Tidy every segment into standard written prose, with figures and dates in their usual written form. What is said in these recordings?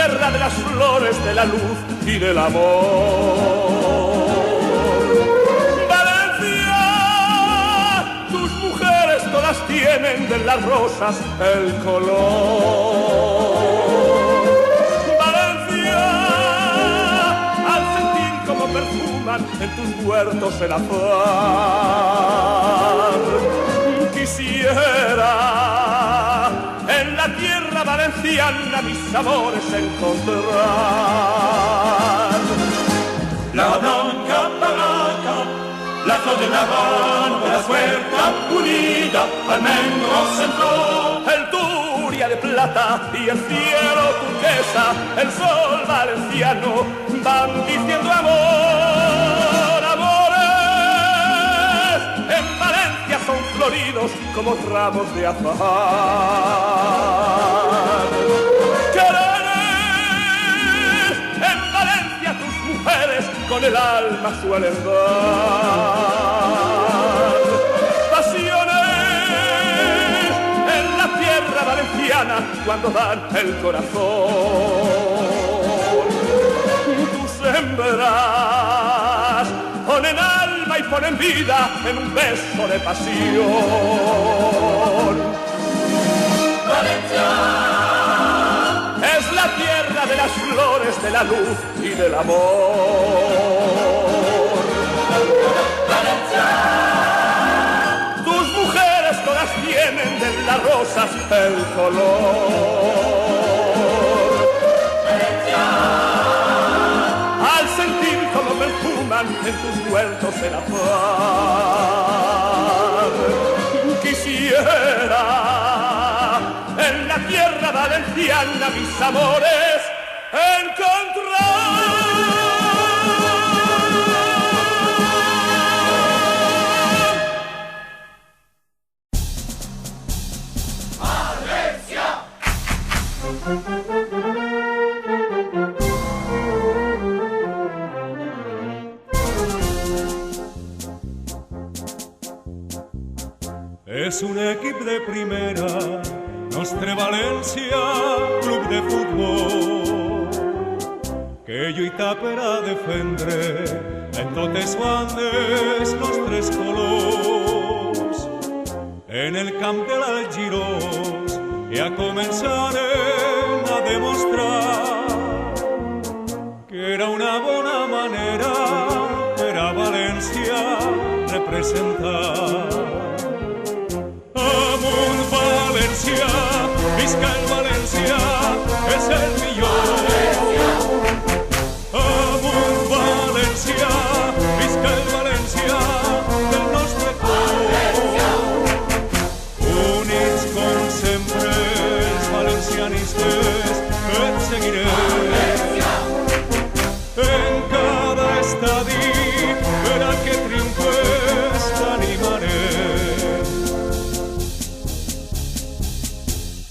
tierra de las flores, de la luz y del amor. Valencia, tus mujeres todas tienen de las rosas el color. Valencia, al sentir como perfuman en tus huertos el azahar, quisiera en la tierra valenciana mis amores encontrar. La blanca barraca, la flor de Navarro, la puerta unida, almendros entró. El Turia de plata y el cielo turquesa, el sol valenciano, van diciendo amor, amores. En Valencia son floridos como ramos de azahar. Querer en Valencia tus mujeres con el alma suelen dar. Pasiones en la tierra valenciana cuando dan el corazón. Tus hembras ponen alma y ponen vida en un beso de pasión. Valencia es la tierra de las flores, de la luz y del amor. Valencia, tus mujeres todas tienen de las rosas el color. Valencia, al sentir como perfuman en tus huertos el azahar, quisiera en la tierra valenciana mis amores encontrar. Valencia. Es un equipo de primera, Nostre Valencia, club de futbol, que lluita per a defendre en totes bandes nostres colors. En el camp de l'Algirós ja començarem a demostrar que era una bona manera per a València representar. Amunt València, visca el València, és el millor. Amunt València, visca el València, del nostre cor. Units com sempre els valencianistes et seguirem. En cada estadi per a que triomfes t'animarem.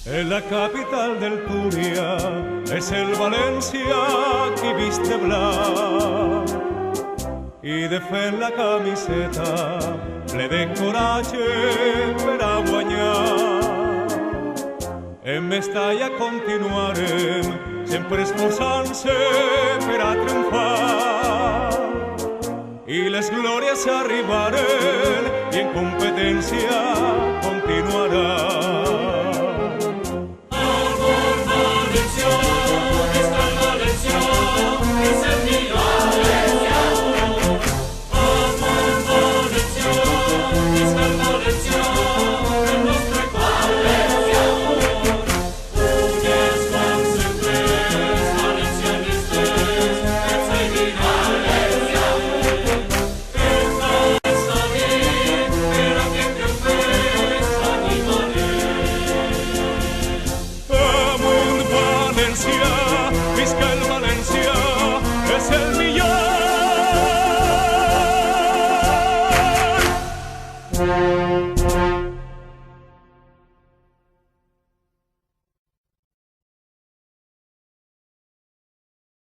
En la capital del Túria és el València qui vist de blanc i defèn la camiseta ple de coratge per a guanyar. En Mestalla continuarem sempre esforçant-se per a triomfar i les glòries arribaren i en competència continuarà. Visca el València, és el millor.